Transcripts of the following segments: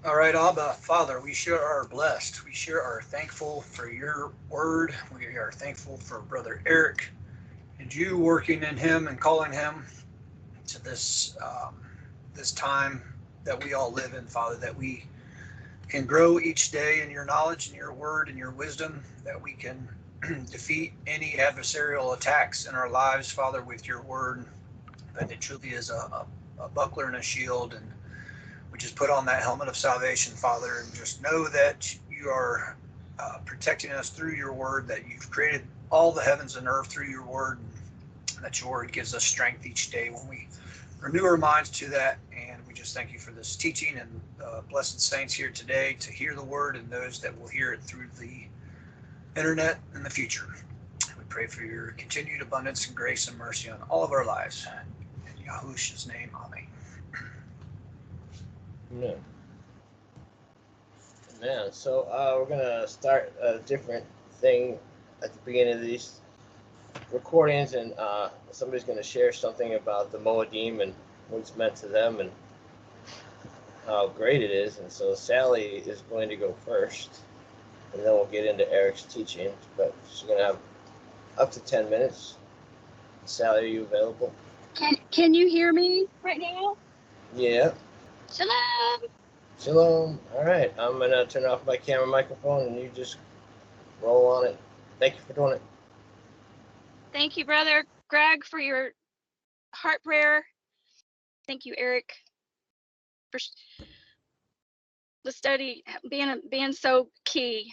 All right, Abba, Father, we sure are blessed. We sure are thankful for your word. We are thankful for Brother Eric and you working in him and calling him to this time that we all live in, Father, that we can grow each day in your knowledge and your word and your wisdom, that we can defeat any adversarial attacks in our lives, Father, with your word, that it truly is a buckler and a shield. And we just put on that helmet of salvation, Father, and just know that you are protecting us through your word, that you've created all the heavens and earth through your word, and that your word gives us strength each day when we renew our minds to that. And we just thank you for this teaching and blessed saints here today to hear the word, and those that will hear it through the internet in the future. We pray for your continued abundance and grace and mercy on all of our lives. In Yahushua's name, amen. Amen. Amen. So we're gonna start a different thing at the beginning of these recordings, and somebody's gonna share something about the Moedim and what it's meant to them and how great it is. And so Sally is going to go first, and then we'll get into Eric's teaching. But she's gonna have up to 10 minutes. Sally, are you available? Can you hear me right now? Yeah. Shalom. Shalom. All right, I'm gonna turn off my camera microphone, and you just roll on it. Thank you for doing it. Thank you, Brother Greg, for your heart prayer. Thank you, Eric, for the study being so key,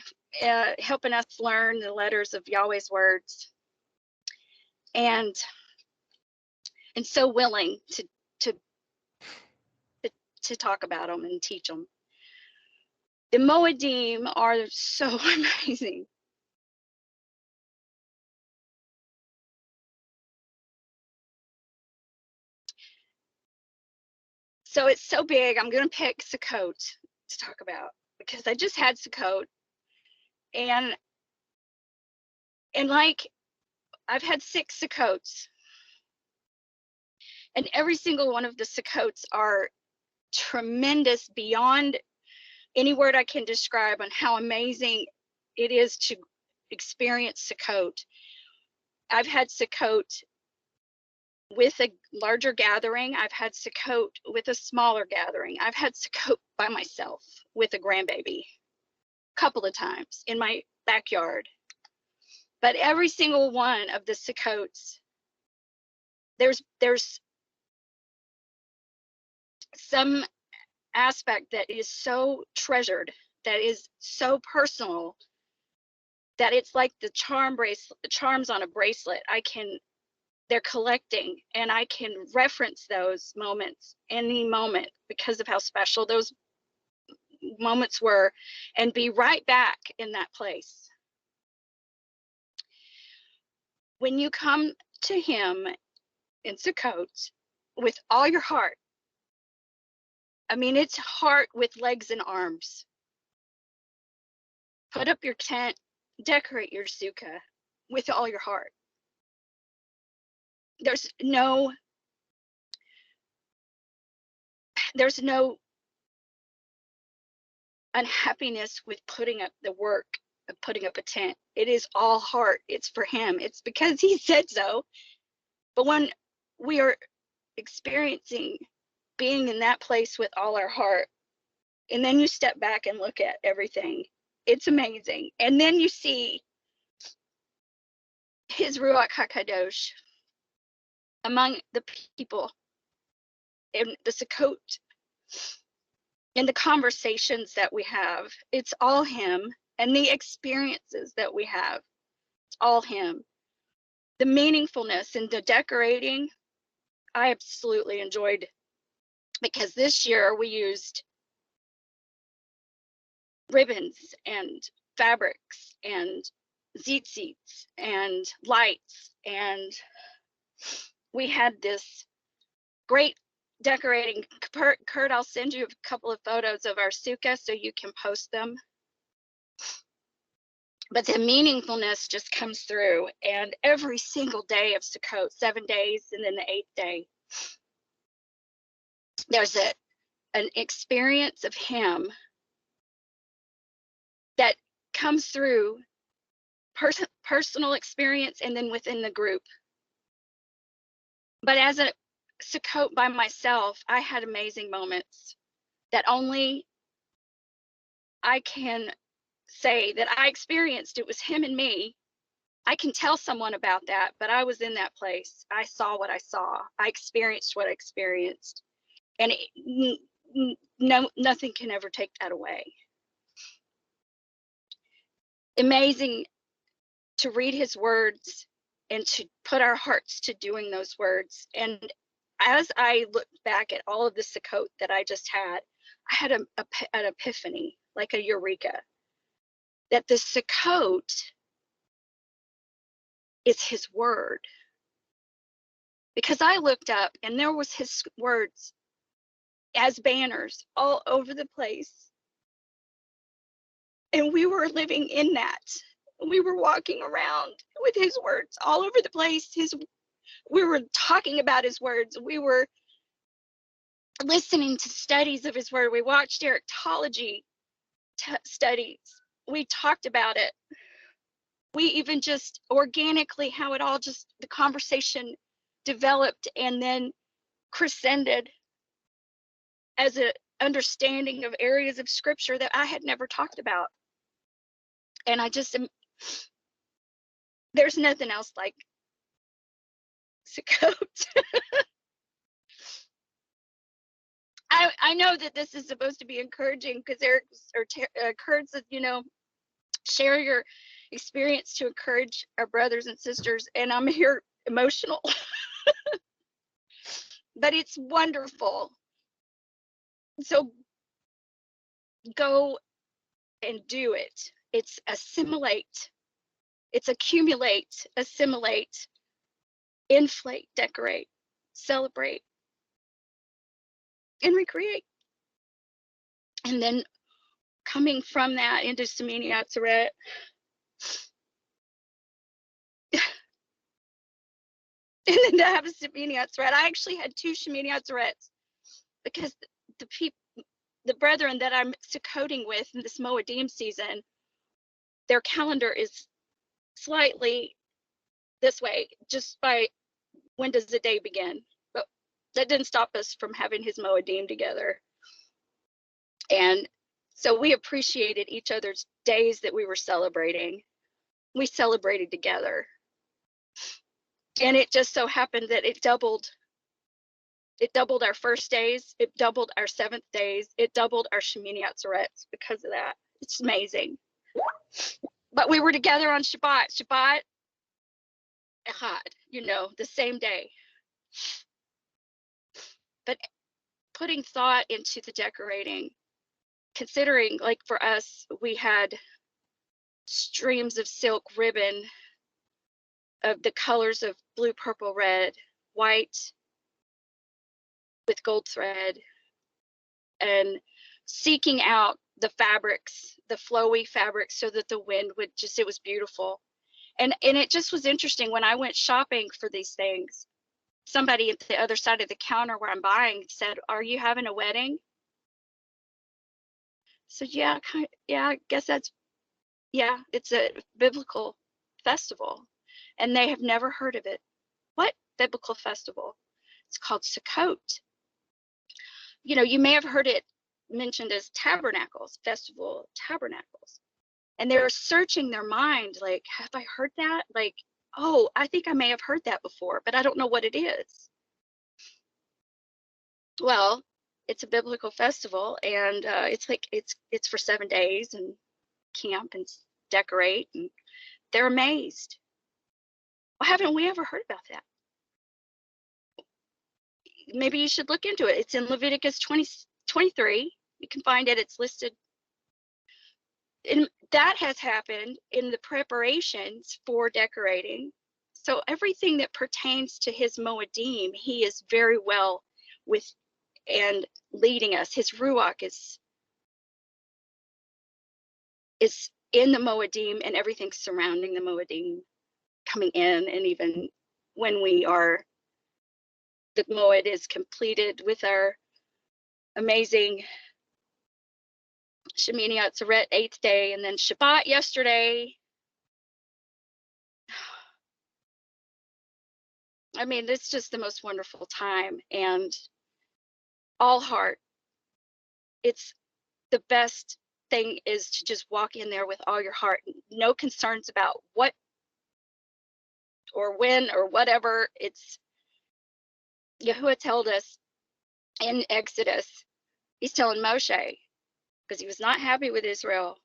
helping us learn the letters of Yahweh's words, and so willing to talk about them and teach them. The Moedim are so amazing. So it's so big. I'm going to pick Sukkot to talk about because I just had Sukkot, and like I've had 6 Sukkots, and every single one of the Sukkots are tremendous beyond any word I can describe on how amazing it is to experience Sukkot. I've had Sukkot with a larger gathering. I've had Sukkot with a smaller gathering. I've had Sukkot by myself with a grandbaby a couple of times in my backyard. But every single one of the Sukkots, there's some aspect that is so treasured, that is so personal, that it's like the charms on a bracelet. They're collecting, and I can reference those moments any moment because of how special those moments were, and be right back in that place. When you come to him in Sukkot with all your heart, I mean, it's heart with legs and arms. Put up your tent, decorate your sukkah with all your heart. There's no unhappiness with putting up the work of putting up a tent. It is all heart. It's for him. It's because he said so. But when we are experiencing being in that place with all our heart, and then you step back and look at everything, it's amazing. And then you see his Ruach HaKadosh among the people in the Sukkot, in the conversations that we have. It's all him. And the experiences that we have, it's all him. The meaningfulness in the decorating, I absolutely enjoyed, because this year we used ribbons and fabrics and tzitzits and lights, and we had this great decorating. Kurt, I'll send you a couple of photos of our sukkah so you can post them. But the meaningfulness just comes through, and every single day of Sukkot, 7 days, and then the 8th day, there's an experience of him that comes through personal experience and then within the group. But as a Sukkot by myself, I had amazing moments that only I can say that I experienced. It was him and me. I can tell someone about that, but I was in that place. I saw what I saw. I experienced what I experienced. And nothing can ever take that away. Amazing to read his words and to put our hearts to doing those words. And as I looked back at all of the Sukkot that I just had, I had an epiphany, like a eureka, that the Sukkot is his word. Because I looked up and there was his words as banners all over the place. And we were living in that. We were walking around with his words all over the place. We were talking about his words. We were listening to studies of his word. We watched Erichtology studies. We talked about it. We even just organically, how it all just, the conversation developed and then crescended as an understanding of areas of scripture that I had never talked about. And I just am, there's nothing else like Sukkot. I know that this is supposed to be encouraging because Eric encourages, share your experience to encourage our brothers and sisters, and I'm here emotional. But it's wonderful. So go and do it. It's assimilate. It's accumulate, assimilate, inflate, decorate, celebrate, and recreate. And then coming from that into Shemini Atzeret, and then to have a Shemini Atzeret. I actually had 2 Shemini Atzerets because the brethren that I'm Sukkoting with in this Moedim season, their calendar is slightly this way, just by when does the day begin. But that didn't stop us from having his Moedim together. And so we appreciated each other's days that we were celebrating. We celebrated together. And it just so happened that it doubled our first days, it doubled our 7th days, it doubled our Shemini Atzerets because of that. It's amazing. But we were together on Shabbat Echad, the same day. But putting thought into the decorating, considering, like, for us, we had streams of silk ribbon of the colors of blue, purple, red, white with gold thread, and seeking out the fabrics, the flowy fabrics, so that the wind would just, it was beautiful. And it just was interesting when I went shopping for these things. Somebody at the other side of the counter where I'm buying said, "Are you having a wedding?" So yeah, I guess it's a biblical festival, and they have never heard of it. What biblical festival? It's called Sukkot. You may have heard it mentioned as tabernacles, festival of tabernacles. And they were searching their mind, like, have I heard that? Like, oh, I think I may have heard that before, but I don't know what it is. Well, it's a biblical festival, and it's for 7 days, and camp and decorate, and they're amazed. Well, haven't we ever heard about that? Maybe you should look into it. It's in Leviticus 23. You can find it. It's listed. And that has happened in the preparations for decorating. So everything that pertains to his Moedim, he is very well with and leading us. His Ruach is in the Moedim and everything surrounding the Moedim coming in. And even when the Moed is completed with our amazing Shemini Atzeret 8th day, and then Shabbat yesterday. I mean, it's just the most wonderful time, and all heart. It's the best thing is to just walk in there with all your heart. No concerns about what or when or whatever. It's Yahuwah told us in Exodus, he's telling Moshe, because he was not happy with Israel,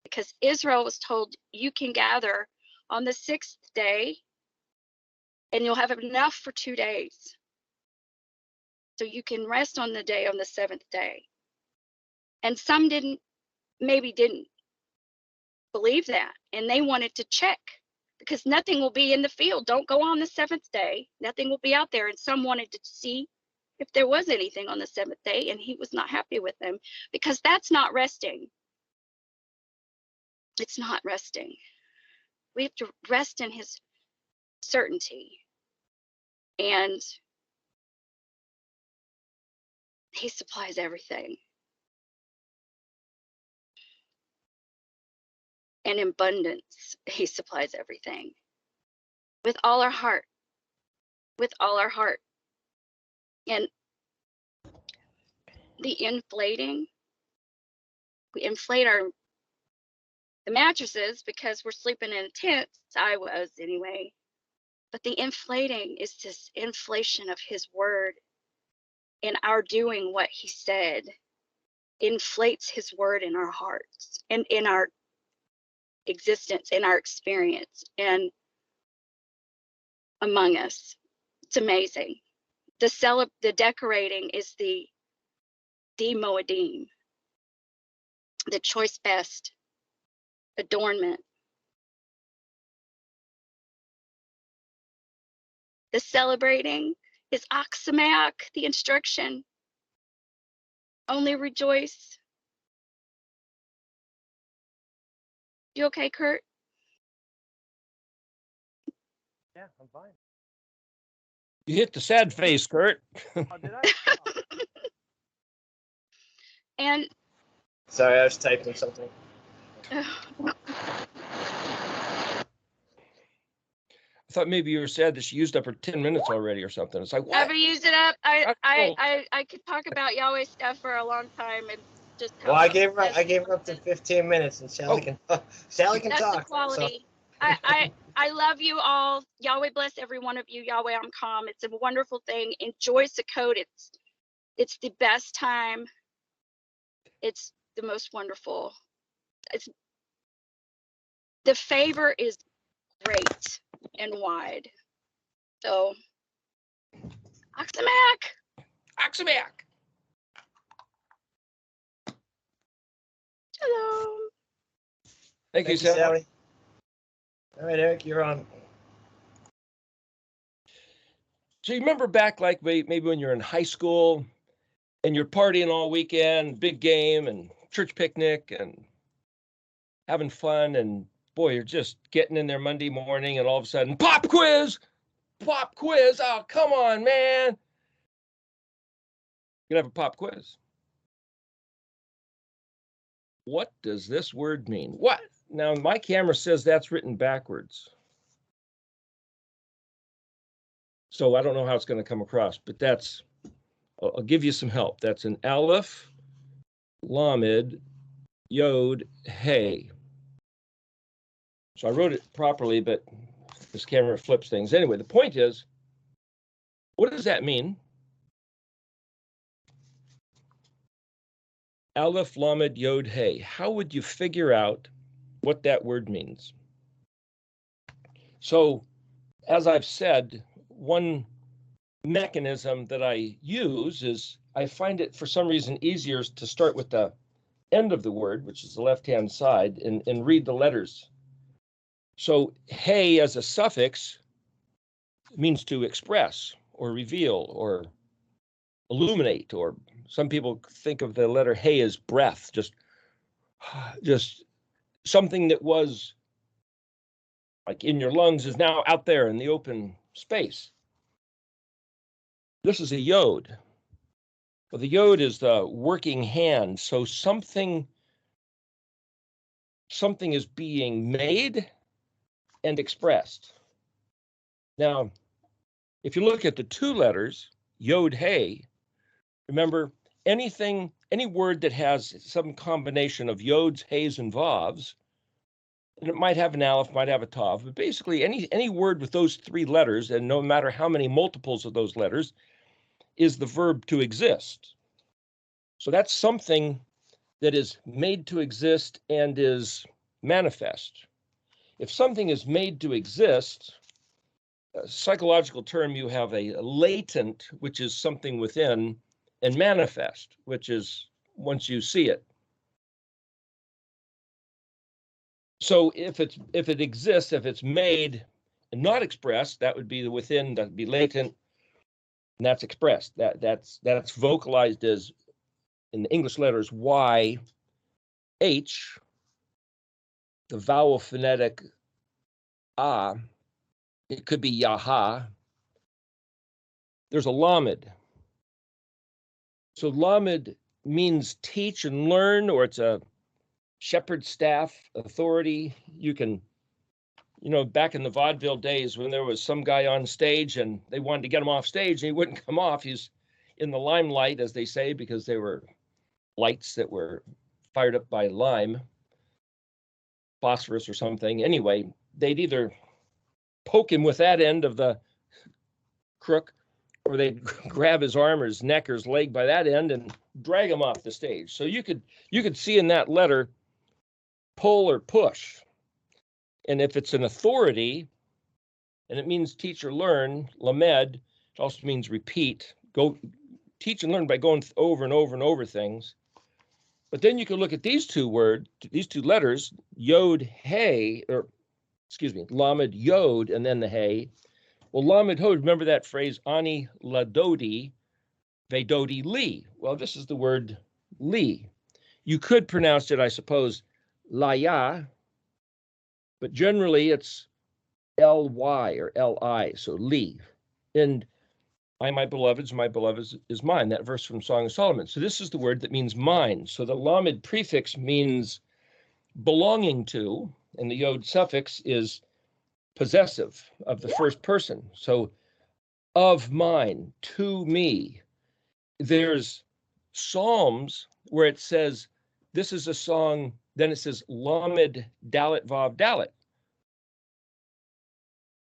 because Israel was told you can gather on the 6th day and you'll have enough for 2 days. So you can rest on the day on the 7th day. And some maybe didn't believe that. And they wanted to check because nothing will be in the field. Don't go on the 7th day. Nothing will be out there. And some wanted to see if there was anything on the 7th day. And he was not happy with them because that's not resting. It's not resting. We have to rest in his certainty. And he supplies everything. And in abundance, he supplies everything. With all our heart. With all our heart. And the inflating, we inflate the mattresses because we're sleeping in tents. I was anyway. But the inflating is this inflation of his word and our doing what he said inflates his word in our hearts and in our existence, in our experience, and among us. It's amazing. The decorating is the moedim, the choice best adornment. The celebrating is Aksameach, the instruction. Only rejoice. You okay, Kurt? Yeah, I'm fine. You hit the sad face, Kurt. Oh, did I? And Sorry, I was typing something. I thought maybe you were sad that she used up her 10 minutes already or something. It's like, what? Ever used it up? I could talk about Yahweh stuff for a long time and just. Well, I gave her up to 15 minutes, and Sally can talk. That's the quality. So. I love you all. Yahweh bless every one of you. Yahweh, I'm calm. It's a wonderful thing. Enjoy Sukkot. It's the best time. It's the most wonderful. The favor is great and wide. So, Aksamak. Aksamak. Hello. Thank you, Sally. All right, Eric, you're on. So you remember back like maybe when you're in high school and you're partying all weekend, big game and church picnic and having fun, and boy, you're just getting in there Monday morning and all of a sudden, pop quiz. Oh, come on, man. You're gonna have a pop quiz. What does this word mean? What? Now, my camera says that's written backwards. So I don't know how it's going to come across, but I'll give you some help. That's an Alef Lamed Yod Hei. So I wrote it properly, but this camera flips things. Anyway, the point is, what does that mean? Alef Lamed Yod Hei. How would you figure out what that word means? So, as I've said, one mechanism that I use is I find it for some reason easier to start with the end of the word, which is the left-hand side, and read the letters. So hey as a suffix means to express or reveal or illuminate, or some people think of the letter hey as breath, just something that was like in your lungs is now out there in the open space. This is a yod. Well, the Yod is the working hand. So something is being made and expressed. Now, if you look at the two letters, Yod Hei, remember any word that has some combination of Yods, Heys, and Vavs, and it might have an Aleph, might have a Tav, but basically any word with those three letters, and no matter how many multiples of those letters, is the verb to exist. So that's something that is made to exist and is manifest. If something is made to exist, a psychological term, you have a latent, which is something within, and manifest, which is once you see it. So if it exists, if it's made and not expressed, that would be the within, that would be latent, and that's expressed. That's vocalized as in the English letters Y, H, the vowel phonetic A. It could be Yaha. There's a Lamed. So Lamed means teach and learn, or it's a shepherd staff authority. You can, back in the vaudeville days when there was some guy on stage and they wanted to get him off stage and he wouldn't come off. He's in the limelight, as they say, because they were lights that were fired up by lime, phosphorus or something. Anyway, they'd either poke him with that end of the crook, or they'd grab his arm or his neck or his leg by that end and drag him off the stage. So you could see in that letter pull or push. And if it's an authority, and it means teach or learn, lamed, it also means repeat. Go teach and learn by going over and over and over things. But then you can look at these two letters, Yod Hei, Lamed Yod, and then the Hey. Well, Lamed Hod, remember that phrase, Ani Ladodi, Vedodi Li. Well, this is the word Li. You could pronounce it, I suppose, Laya, but generally it's L-Y or L-I, so Li. And my beloved is mine, that verse from Song of Solomon. So this is the word that means mine. So the Lamed prefix means belonging to, and the Yod suffix is possessive of the first person. So of mine, to me. There's Psalms where it says, this is a song, then it says Lamed Dalet Vav Dalet.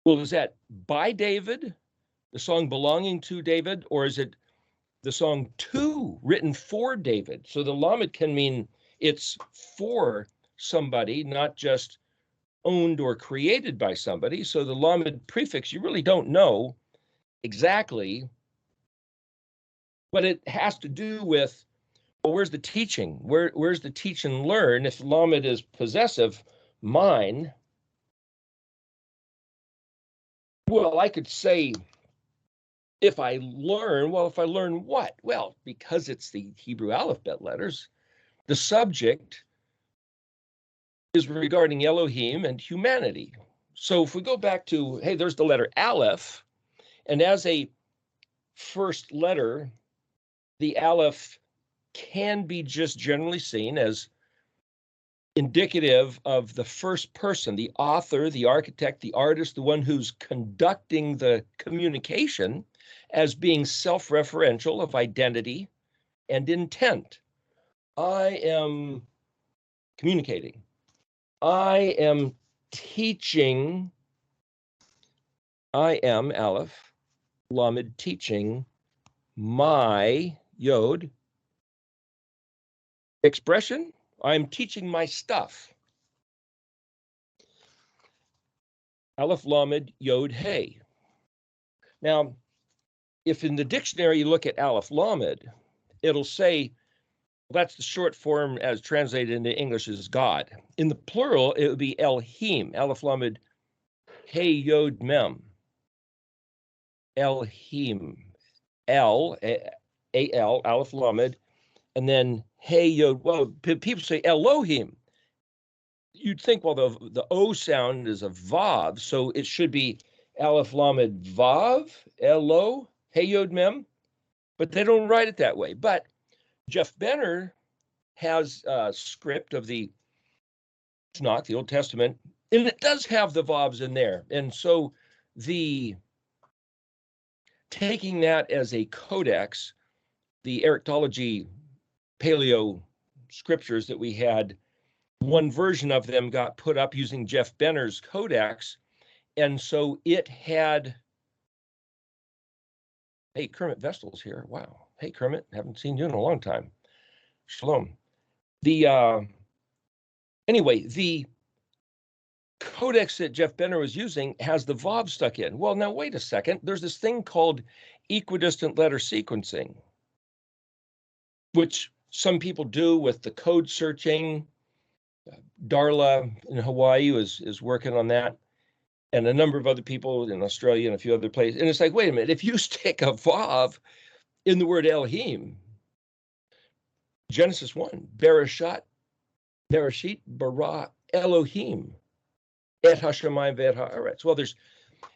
Well, is that by David, the song belonging to David, or is it the song to, written for David? So the Lamed can mean it's for somebody, not just owned or created by somebody. So the Lamed prefix, you really don't know exactly, but it has to do with, well, where's the teaching? Where's the teach and learn? If Lamed is possessive, mine, well, I could say, if I learn what? Well, because it's the Hebrew Aleph-Bet letters, the subject is regarding Elohim and humanity. So if we go back to, hey, there's the letter Aleph, and as a first letter, the Aleph can be just generally seen as indicative of the first person, the author, the architect, the artist, the one who's conducting the communication, as being self-referential of identity and intent. I am communicating. I am teaching. I am Aleph Lamed teaching my Yod expression. I'm teaching my stuff. Alef Lamed Yod Hei. Now, if in the dictionary you look at Alef Lamed, it'll say, well, that's the short form as translated into English as God. In the plural, it would be Elohim, Alef Lamed Hei Yod Mem. Elohim, A-L, Alef Lamed, and then Hey Yod. Well, people say Elohim. You'd think, well, the O sound is a Vav, so it should be Alef Lamed Vav, Elo, Hey Yod Mem. but they don't write it that way. But Jeff Benner has a script of the Tanakh, the Old Testament, and it does have the vavs in there. And so the taking that as a codex, the Erectology paleo scriptures that we had, one version of them got put up using Jeff Benner's codex. And so it had, hey, Kermit Vestal's here. Wow. Hey, Kermit, haven't seen you in a long time. Shalom. Anyway, the codex that Jeff Benner was using has the vav stuck in. Well, now wait a second. There's this thing called equidistant letter sequencing, which some people do with the code searching. Darla in Hawaii is working on that, and a number of other people in Australia and a few other places. And it's like, wait a minute, if you stick a vav in the word Elohim, Genesis 1, Bereshit bara Elohim et hashamayim ve'et haaretz. Well,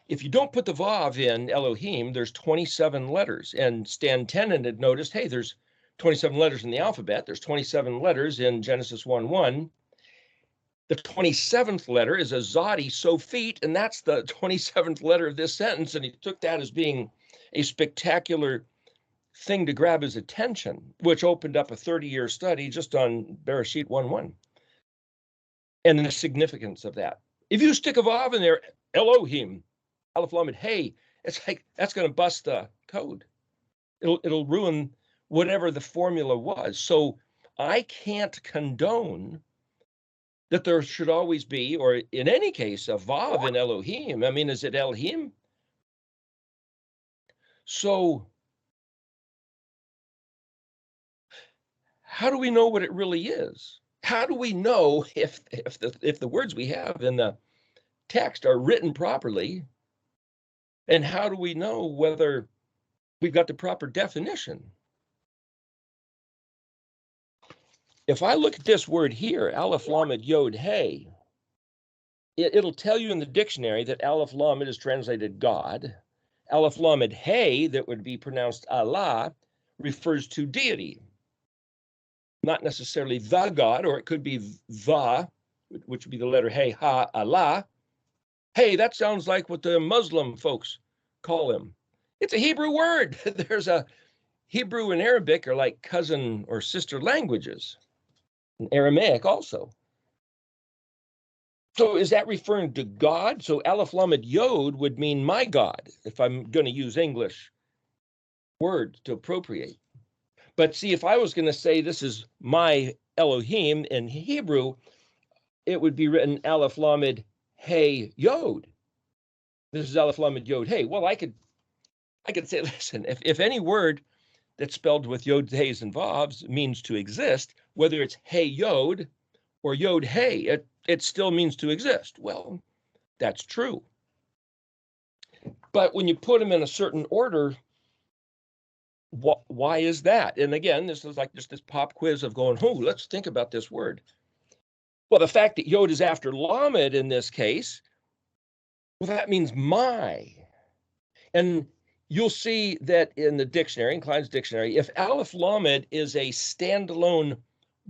if you don't put the vav in Elohim, there's 27 letters. And Stan Tenen had noticed, hey, there's 27 letters in the alphabet. There's 27 letters in Genesis 1:1. The 27th letter is a zodi, so feet, and that's the 27th letter of this sentence. And he took that as being a spectacular thing to grab his attention, which opened up a 30-year study just on Bereshit 1:1 and the significance of that. If you stick a vav in there, Elohim, Alef Lamed Yod Hei, it's like that's going to bust the code. It'll ruin whatever the formula was. So I can't condone that there should always be, or in any case, a vav in Elohim. I mean, is it Elohim? So how do we know what it really is? How do we know if the words we have in the text are written properly? And how do we know whether we've got the proper definition? If I look at this word here, Alef Lamed Yod Hei, it'll tell you in the dictionary that Alef Lamed is translated God. Alef Lamed Hei, that would be pronounced Allah, refers to deity. Not necessarily the God, or it could be the, which would be the letter Hey, Ha, Allah. Hey, that sounds like what the Muslim folks call him. It's a Hebrew word. There's a Hebrew and Arabic are like cousin or sister languages. And Aramaic also. So is that referring to God? So Alef Lamed Yod would mean my God, if I'm going to use English words to appropriate. But see, if I was going to say this is my Elohim in Hebrew, it would be written Alef Lamed Hey Yod. This is Alef Lamed Yod Hey. Well, I could say, listen, if any word that's spelled with Yod, Heys, and Vavs means to exist, whether it's Hey Yod or Yod Hey, it still means to exist. Well, that's true. But when you put them in a certain order, why is that? And again, this is like just this pop quiz of going, let's think about this word. Well, the fact that Yod is after Lamed in this case, well, that means my. And you'll see that in the dictionary, in Klein's dictionary, if Alef Lamed is a standalone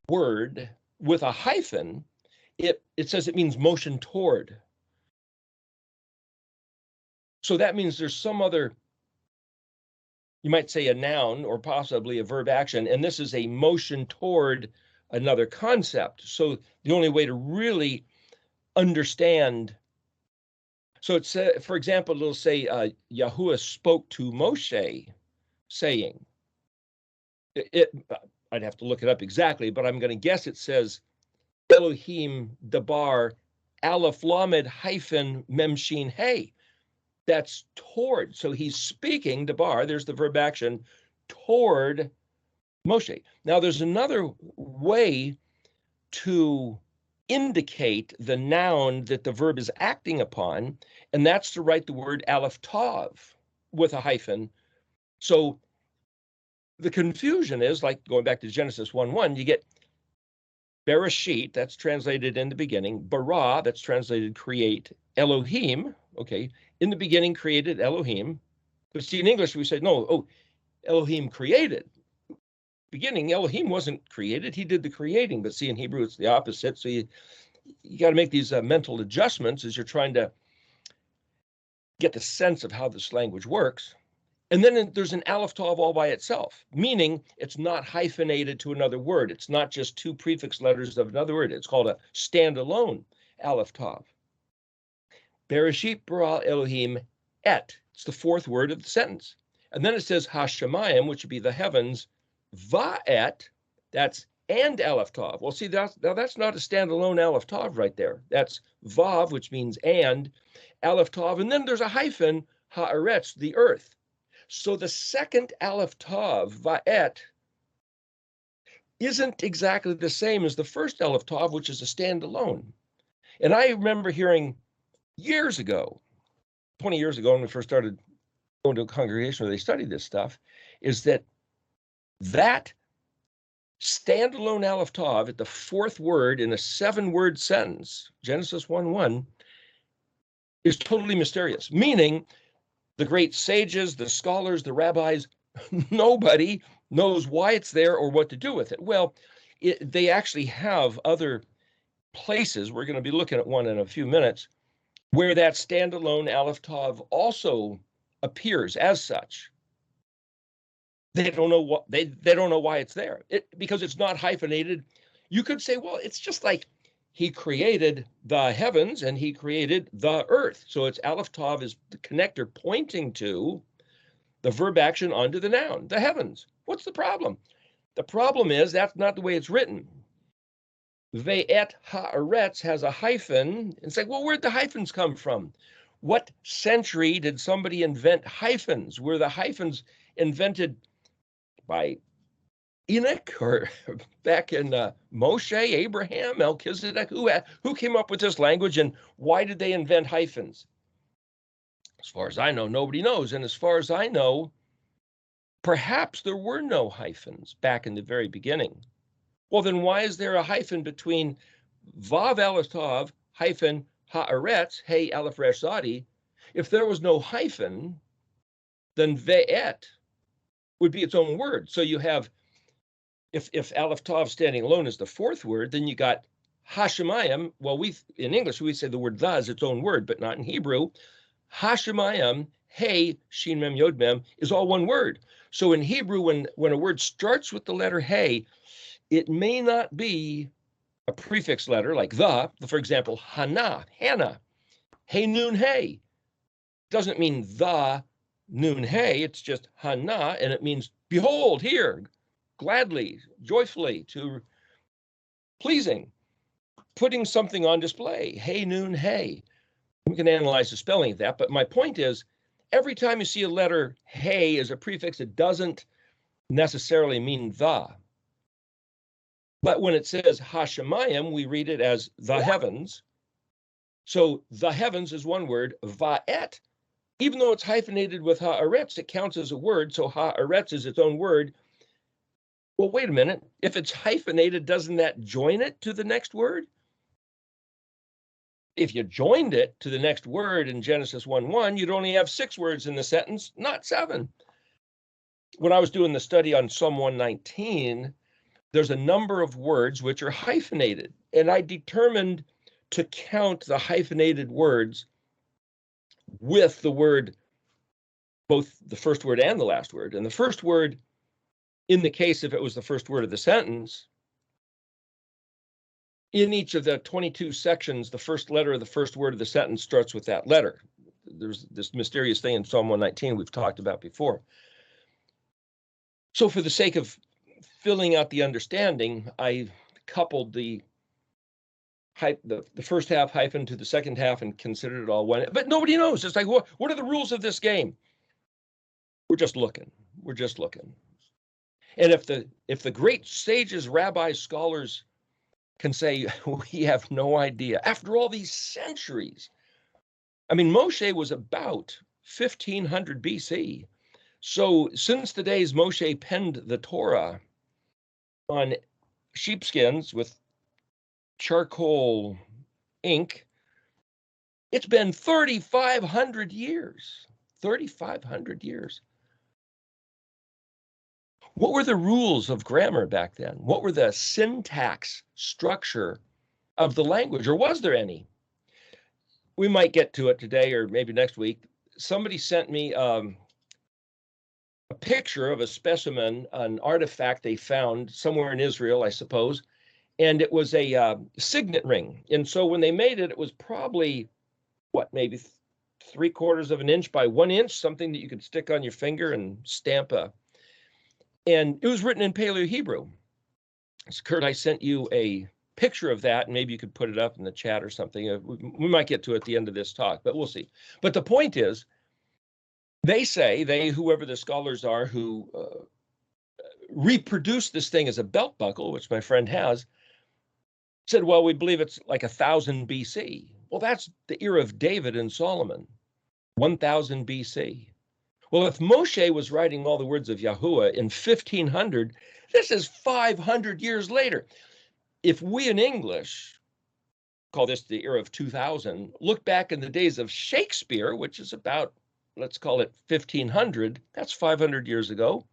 word with a hyphen, it says it means motion toward. So that means there's some other, you might say a noun or possibly a verb action, and this is a motion toward another concept. So the only way to really understand, so it's, for example, it'll say Yahuwah spoke to Moshe, saying, I'd have to look it up exactly, but I'm going to guess it says Elohim Dabar Alef Lamed hyphen Memshin Hey. That's toward. So he's speaking, Dabar, there's the verb action, toward Moshe. Now there's another way to indicate the noun that the verb is acting upon, and that's to write the word Aleph Tav with a hyphen. So the confusion is, like going back to Genesis 1:1, you get Bereshit, that's translated in the beginning, bara, that's translated create, Elohim, okay, in the beginning created Elohim. But see, in English we say, no, Elohim created. Beginning, Elohim wasn't created. He did the creating. But see, in Hebrew, it's the opposite. So you got to make these mental adjustments as you're trying to get the sense of how this language works. And then there's an Aleph Tav all by itself, meaning it's not hyphenated to another word. It's not just two prefix letters of another word. It's called a standalone Aleph Tav. Bereshit bara Elohim et. It's the fourth word of the sentence. And then it says Hashemayim, which would be the heavens, va'et, that's and Aleph Tav. Well, see, that's not a standalone Aleph Tav right there. That's Vav, which means and, Aleph Tav, and then there's a hyphen, ha'aretz, the earth. So the second Aleph Tav, va'et, isn't exactly the same as the first Aleph Tav, which is a standalone. And I remember hearing years ago, 20 years ago, when we first started going to a congregation where they studied this stuff, is that standalone Aleph Tav at the fourth word in a 7-word sentence, Genesis 1:1, is totally mysterious, meaning the great sages, the scholars, the rabbis, nobody knows why it's there or what to do with it. Well, they actually have other places, we're going to be looking at one in a few minutes, where that standalone Aleph Tav also appears as such. They don't know what they don't know why it's there. Because it's not hyphenated. You could say, well, it's just like he created the heavens and he created the earth. So it's Aleph Tav is the connector pointing to the verb action onto the noun, the heavens. What's the problem? The problem is that's not the way it's written. Ve'et ha'aretz has a hyphen. It's like, well, where'd the hyphens come from? What century did somebody invent hyphens? Were the hyphens invented by Enoch or back in Moshe, Abraham, Melchizedek? Who came up with this language and why did they invent hyphens? As far as I know, nobody knows. And as far as I know, perhaps there were no hyphens back in the very beginning. Well, then why is there a hyphen between Vav Aleph Tav hyphen Ha'aretz, Hey Aleph Resh Zadi? If there was no hyphen, then Ve'et would be its own word. So you have, if Aleph Tav standing alone is the fourth word, then you got Hashemayim. Well, in English, we say the word the is its own word, but not in Hebrew. Hashemayim, Hey, Shin Mem Yod Mem, is all one word. So in Hebrew, when a word starts with the letter Hey, it may not be a prefix letter like the, for example, Hannah, Hey Nun Hey. Doesn't mean the Nun Hey, it's just Hannah, and it means behold, here, gladly, joyfully, to pleasing, putting something on display. Hey Nun Hey. We can analyze the spelling of that, but my point is, every time you see a letter Hey as a prefix, it doesn't necessarily mean the. But when it says Hashemayim, we read it as the heavens. So the heavens is one word, va'et. Even though it's hyphenated with ha'aretz, it counts as a word, so ha'aretz is its own word. Well, wait a minute. If it's hyphenated, doesn't that join it to the next word? If you joined it to the next word in Genesis 1:1, you'd only have 6 words in the sentence, not 7. When I was doing the study on Psalm 119, there's a number of words which are hyphenated, and I determined to count the hyphenated words with the word, both the first word and the last word. And the first word, in the case if it was the first word of the sentence, in each of the 22 sections, the first letter of the first word of the sentence starts with that letter. There's this mysterious thing in Psalm 119 we've talked about before. So for the sake of filling out the understanding, I coupled the first half hyphen to the second half and considered it all one. But nobody knows. It's like, what are the rules of this game? We're just looking. We're just looking. And if the great sages, rabbis, scholars can say, we have no idea, after all these centuries. I mean, Moshe was about 1500 BC. So since the days Moshe penned the Torah on sheepskins with charcoal ink, it's been 3,500 years. 3,500 years. What were the rules of grammar back then? What were the syntax structure of the language, or was there any? We might get to it today or maybe next week. Somebody sent me a picture of a specimen, an artifact they found somewhere in Israel, I suppose, and it was a signet ring. And so when they made it, it was probably, maybe 3/4 of an inch by 1 inch, something that you could stick on your finger and stamp and it was written in Paleo Hebrew. So Kurt, I sent you a picture of that, and maybe you could put it up in the chat or something. We might get to it at the end of this talk, but we'll see. But the point is, they say, whoever the scholars are who reproduced this thing as a belt buckle, which my friend has, said, well, we believe it's like 1000 BC. Well, that's the era of David and Solomon, 1000 BC. Well, if Moshe was writing all the words of Yahuwah in 1500, this is 500 years later. If we in English call this the era of 2000, look back in the days of Shakespeare, which is about, let's call it 1500, that's 500 years ago,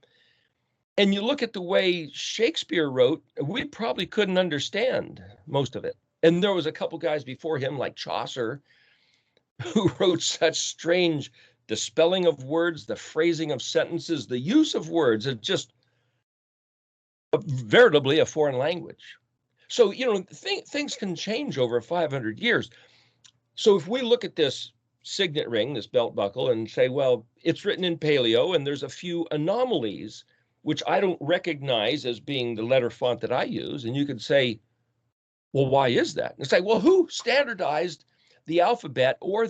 and you look at the way Shakespeare wrote, we probably couldn't understand most of it. And there was a couple guys before him, like Chaucer, who wrote such strange, the spelling of words, the phrasing of sentences, the use of words, it's just veritably a foreign language. So, things can change over 500 years. So if we look at this signet ring, this belt buckle, and say, well, it's written in Paleo, and there's a few anomalies, which I don't recognize as being the letter font that I use. And you could say, well, why is that? And say, well, who standardized the alphabet or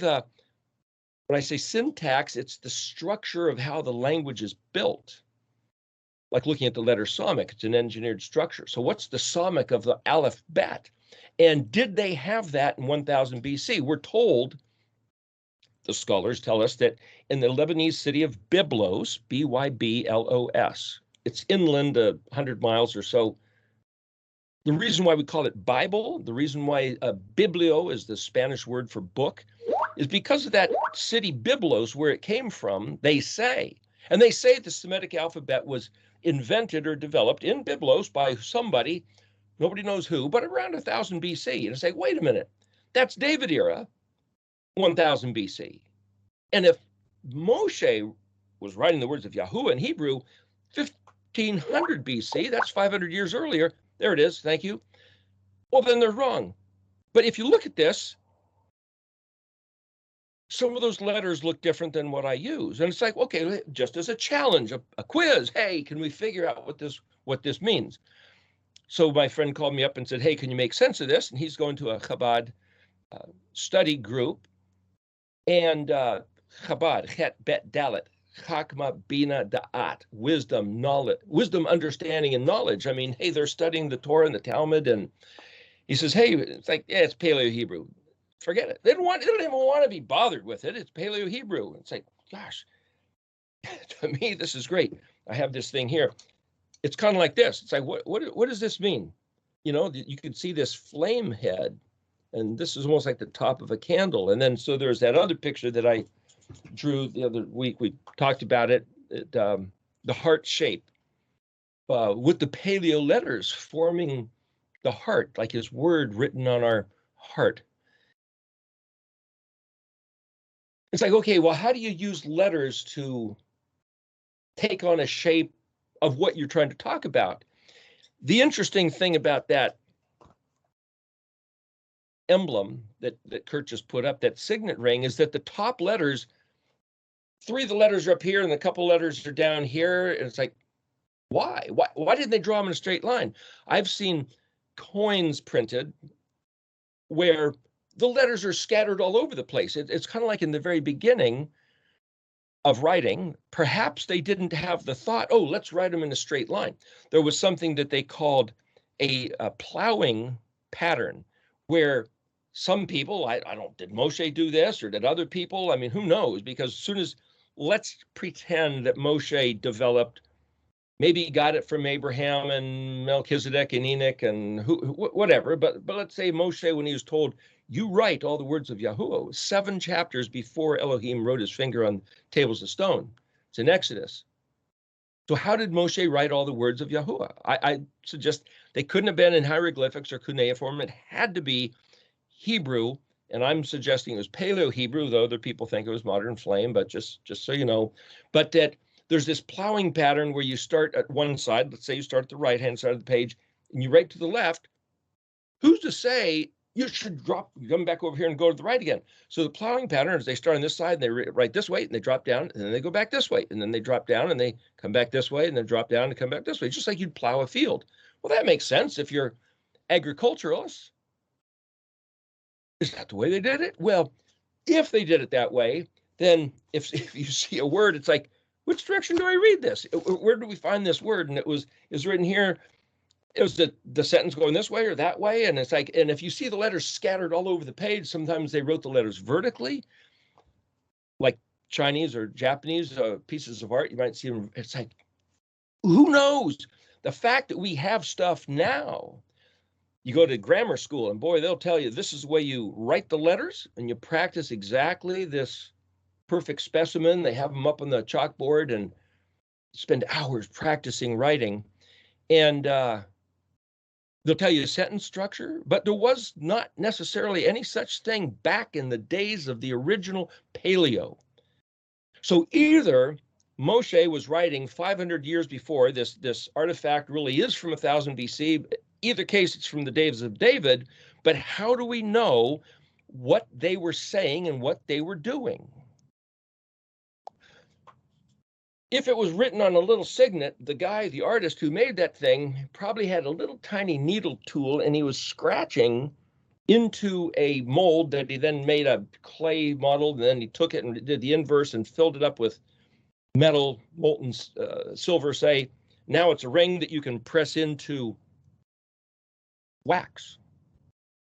when I say syntax, it's the structure of how the language is built. Like looking at the letter Samic, it's an engineered structure. So what's the Samic of the Aleph-Beit? And did they have that in 1000 BC? We're told, the scholars tell us, that in the Lebanese city of Byblos, Byblos, it's inland 100 miles or so. The reason why we call it Bible, the reason why biblio is the Spanish word for book, is because of that city Byblos, where it came from, they say. And they say the Semitic alphabet was invented or developed in Byblos by somebody, nobody knows who, but around 1000 BC. And say, wait a minute, that's David era, 1000 BC. And if Moshe was writing the words of Yahuwah in Hebrew, 1500 BC, that's 500 years earlier, there it is, thank you. Well, then they're wrong. But if you look at this, some of those letters look different than what I use. And it's like, okay, just as a challenge, a quiz, hey, can we figure out what this means? So my friend called me up and said, hey, can you make sense of this? And he's going to a Chabad study group. And Chabad, Chet Bet Dalet, Chakma Bina Da'at, wisdom, understanding, and knowledge. I mean, hey, they're studying the Torah and the Talmud. And he says, hey, it's like, yeah, it's Paleo Hebrew. Forget it. They don't even want to be bothered with it. It's Paleo Hebrew. It's like, gosh, to me, this is great. I have this thing here. It's kind of like this. It's like, what does this mean? You can see this flame head, and this is almost like the top of a candle. And then, so there's that other picture that I drew the other week. We talked about it, the heart shape with the Paleo letters forming the heart, like his word written on our heart. It's like, okay, well, how do you use letters to take on a shape of what you're trying to talk about? The interesting thing about that emblem that Kurt just put up, that signet ring, is that the top letters, 3 of the letters are up here and a couple letters are down here. And it's like, why? Why didn't they draw them in a straight line? I've seen coins printed where the letters are scattered all over the place. It's kind of like in the very beginning of writing, perhaps they didn't have the thought, oh, let's write them in a straight line. There was something that they called a plowing pattern, where some people, did Moshe do this or did other people? I mean, who knows? Because as soon as, let's pretend that Moshe developed, maybe he got it from Abraham and Melchizedek and Enoch and whatever, but let's say Moshe, when he was told, you write all the words of Yahuwah, 7 chapters before Elohim wrote his finger on tables of stone. It's in Exodus. So how did Moshe write all the words of Yahuwah? I suggest they couldn't have been in hieroglyphics or cuneiform. It had to be Hebrew, and I'm suggesting it was Paleo-Hebrew, though other people think it was modern flame, but just so you know. But that there's this plowing pattern where you start at one side, let's say you start at the right-hand side of the page, and you write to the left. Who's to say you should come back over here and go to the right again? So the plowing pattern is they start on this side and they write this way and they drop down and then they go back this way and then they drop down and they come back this way and then drop down and come back this way, just like you'd plow a field. Well, that makes sense if you're agriculturalists. Is that the way they did it? Well, if they did it that way, then if you see a word, it's like, which direction do I read this? Where do we find this word? And it's written here. It was the sentence going this way or that way. And it's like, and if you see the letters scattered all over the page, sometimes they wrote the letters vertically, like Chinese or Japanese pieces of art. You might see them. It's like, who knows? The fact that we have stuff now, you go to grammar school and boy, they'll tell you this is the way you write the letters and you practice exactly this perfect specimen. They have them up on the chalkboard and spend hours practicing writing. And, they'll tell you sentence structure, but there was not necessarily any such thing back in the days of the original Paleo. So either Moshe was writing 500 years before, this artifact really is from 1000 BC, either case it's from the days of David, but how do we know what they were saying and what they were doing? If it was written on a little signet, the artist who made that thing probably had a little tiny needle tool and he was scratching into a mold that he then made a clay model. And then he took it and did the inverse and filled it up with metal, molten silver, say. Now it's a ring that you can press into wax,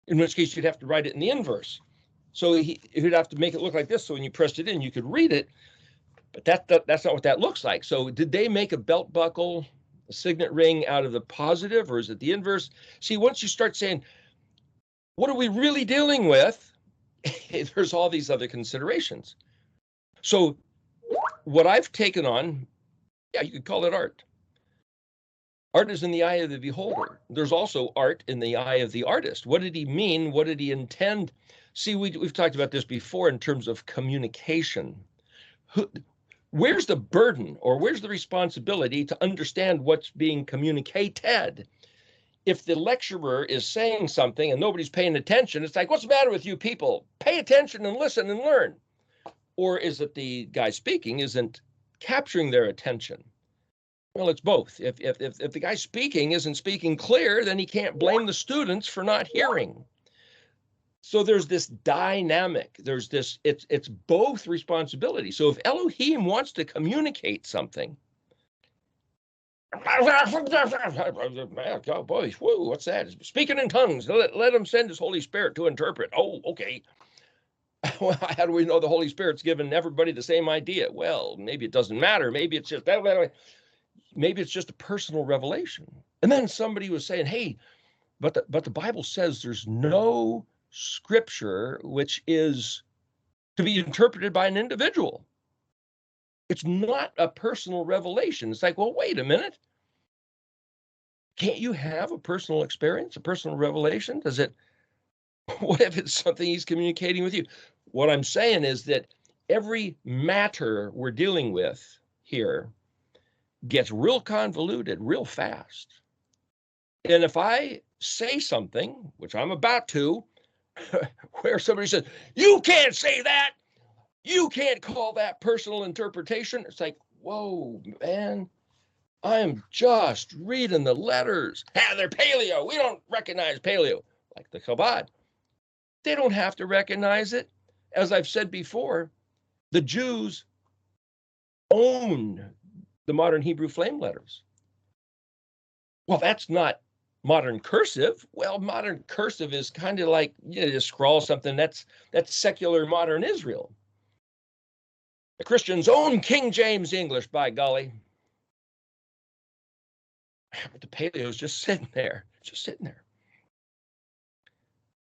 in which case you'd have to write it in the inverse. So he'd have to make it look like this. So when you pressed it in, you could read it. But that's not what that looks like. So did they make a belt buckle, a signet ring out of the positive, or is it the inverse? See, once you start saying, what are we really dealing with? There's all these other considerations. So what I've taken on, yeah, you could call it art. Art is in the eye of the beholder. There's also art in the eye of the artist. What did he mean? What did he intend? See, we've talked about this before in terms of communication. Where's the burden or where's the responsibility to understand what's being communicated? If the lecturer is saying something and nobody's paying attention, it's like, what's the matter with you people? Pay attention and listen and learn. Or is it the guy speaking isn't capturing their attention? Well, it's both. If the guy speaking isn't speaking clear, then he can't blame the students for not hearing. So there's this dynamic, there's this, it's both responsibility. So if Elohim wants to communicate something, oh boy, whoa, what's that? Speaking in tongues, let him send his Holy Spirit to interpret. Oh, okay. Well, how do we know the Holy Spirit's given everybody the same idea? Well, maybe it doesn't matter. Maybe it's just maybe it's just a personal revelation. And then somebody was saying, hey, but the Bible says there's no scripture which is to be interpreted by an individual. It's not a personal revelation. It's like, well, wait a minute. Can't you have a personal experience, a personal revelation? What if it's something he's communicating with you? What I'm saying is that every matter we're dealing with here gets real convoluted real fast. And if I say something, which I'm about to, where somebody says, you can't say that, you can't call that personal interpretation. It's like, whoa, man, I'm just reading the letters. They're paleo. We don't recognize paleo. Like the Chabad. They don't have to recognize it. As I've said before, the Jews own the modern Hebrew flame letters. Well, that's not modern cursive. Well, modern cursive is kind of like, just scrawl something. That's secular modern Israel. The Christians own King James English, by golly. But the paleo is just sitting there,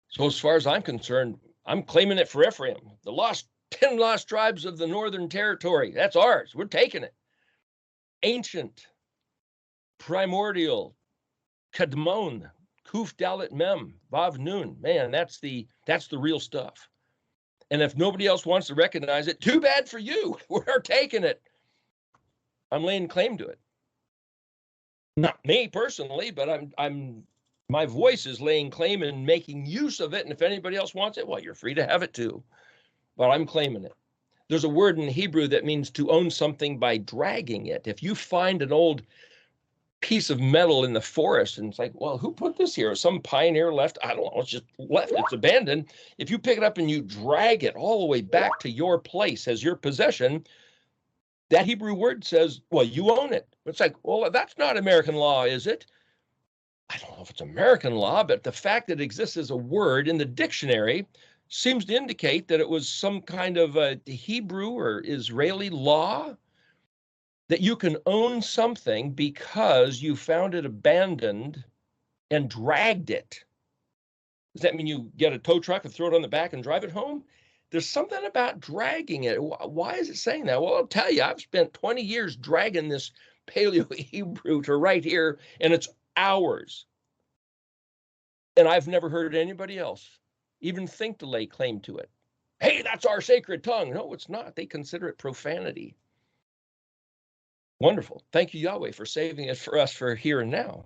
So as far as I'm concerned, I'm claiming it for Ephraim. The 10 lost tribes of the Northern Territory. That's ours. We're taking it. ancient, primordial, kadmon, kuf dalet mem, vav nun. Man, that's the real stuff. And if nobody else wants to recognize it, too bad for you. We're taking it. I'm laying claim to it. Not me personally, but my voice is laying claim and making use of it. And if anybody else wants it, well, you're free to have it too. But I'm claiming it. There's a word in Hebrew that means to own something by dragging it. If you find an old piece of metal in the forest and it's like, well, who put this here? Some pioneer left? I don't know. It's just left. It's abandoned. If you pick it up and you drag it all the way back to your place as your possession, that Hebrew word says, well, you own it. It's like, well, that's not American law, is it? I don't know if it's American law, but the fact that it exists as a word in the dictionary seems to indicate that it was some kind of a Hebrew or Israeli law that you can own something because you found it abandoned and dragged it. Does that mean you get a tow truck and throw it on the back and drive it home? There's something about dragging it. Why is it saying that? Well, I'll tell you, I've spent 20 years dragging this Paleo-Hebrew to right here, and it's ours. And I've never heard anybody else even think to lay claim to it. Hey, that's our sacred tongue. No, it's not. They consider it profanity. Wonderful. Thank you, Yahweh, for saving it for us for here and now.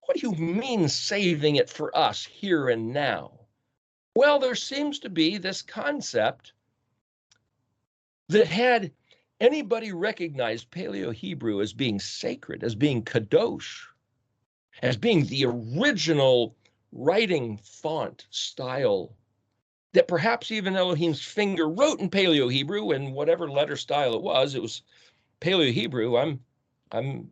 What do you mean saving it for us here and now? Well, there seems to be this concept that had anybody recognized Paleo-Hebrew as being sacred, as being kadosh, as being the original writing font style, that perhaps even Elohim's finger wrote in Paleo-Hebrew, and whatever letter style it was Paleo-Hebrew. I'm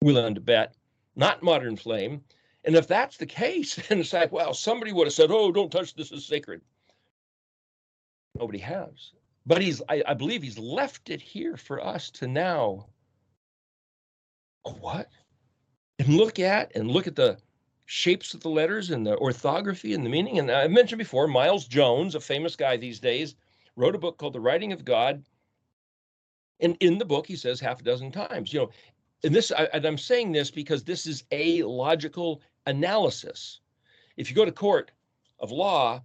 willing to bet, not modern flame. And if that's the case, then it's like, well, somebody would have said, oh, don't touch this, is sacred. Nobody has. But I believe he's left it here for us to now, what? And look at the shapes of the letters and the orthography and the meaning. And I mentioned before, Miles Jones, a famous guy these days, wrote a book called The Writing of God. And in the book, he says half a dozen times, and I'm saying this because this is a logical analysis. If you go to court of law,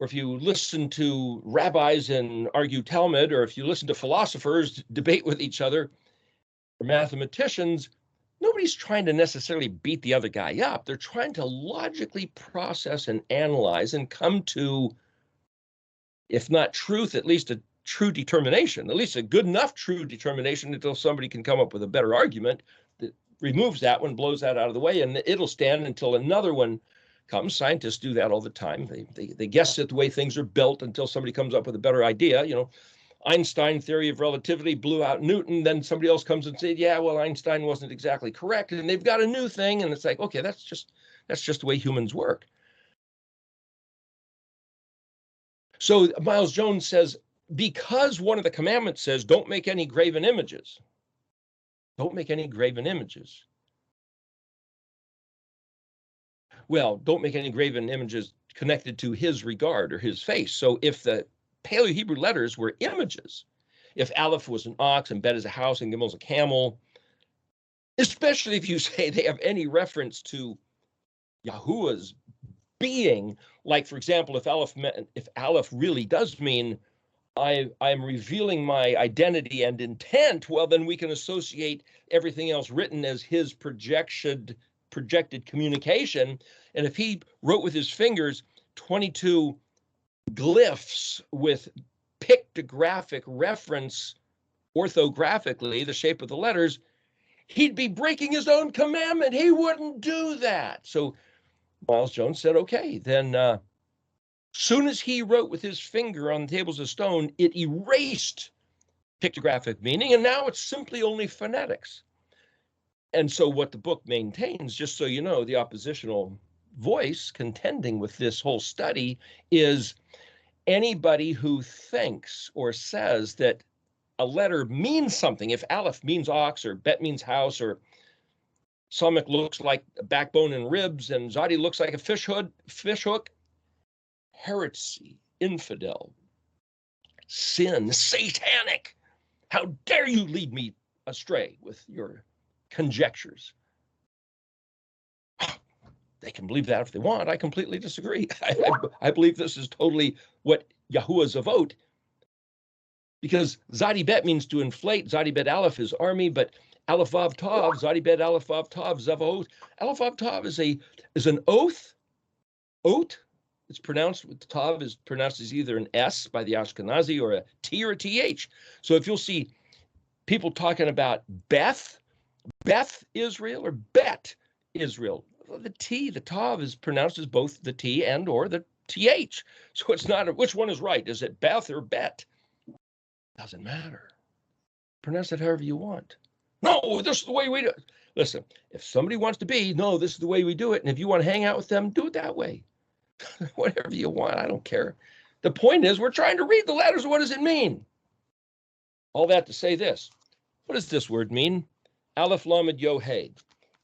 or if you listen to rabbis and argue Talmud, or if you listen to philosophers debate with each other, or mathematicians, nobody's trying to necessarily beat the other guy up. They're trying to logically process and analyze and come to, if not truth, at least a true determination, at least a good enough true determination until somebody can come up with a better argument that removes that one, blows that out of the way, and it'll stand until another one comes. Scientists do that all the time. They guess at the way things are built until somebody comes up with a better idea. Einstein theory of relativity blew out Newton. Then somebody else comes and says, yeah, well, Einstein wasn't exactly correct. And they've got a new thing. And it's like, okay, that's just the way humans work. So Miles Jones says, because one of the commandments says, don't make any graven images. Don't make any graven images. Well, don't make any graven images connected to his regard or his face. So if the Paleo-Hebrew letters were images, if Aleph was an ox and Bet is a house and Gimel is a camel, especially if you say they have any reference to Yahuwah's being, like, for example, if Aleph really does mean I'm revealing my identity and intent, well, then we can associate everything else written as his projected communication. And if he wrote with his fingers 22 glyphs with pictographic reference orthographically, the shape of the letters, he'd be breaking his own commandment. He wouldn't do that. So Miles Jones said, okay, then soon as he wrote with his finger on the tables of stone, it erased pictographic meaning, and now it's simply only phonetics. And so what the book maintains, just so you know, the oppositional voice contending with this whole study is anybody who thinks or says that a letter means something. If Aleph means ox, or Bet means house, or Samech looks like a backbone and ribs, and Zadi looks like a fish hook, heresy, infidel, sin, satanic. How dare you lead me astray with your conjectures? They can believe that if they want. I completely disagree. I believe this is totally what Yahuwah Zavot, because Zadi-Bet means to inflate. Zadi-Bet Aleph is army, but Aleph Vav Tav, Zadi-Bet Aleph Vav Tav, Zavot. Aleph Vav Tav is an oath. Oat. It's pronounced, Tav is pronounced as either an S by the Ashkenazi or a T or a TH. So if you'll see people talking about Beth Israel or Bet Israel, the T, the Tav is pronounced as both the T and or the TH. So it's not, which one is right? Is it Beth or Bet? Doesn't matter. Pronounce it however you want. No, this is the way we do it. Listen, if somebody wants to be, no, this is the way we do it. And if you want to hang out with them, do it that way. Whatever you want, I don't care. The point is, we're trying to read the letters. What does it mean? All that to say this. What does this word mean? Alef Lamed Yod Hei.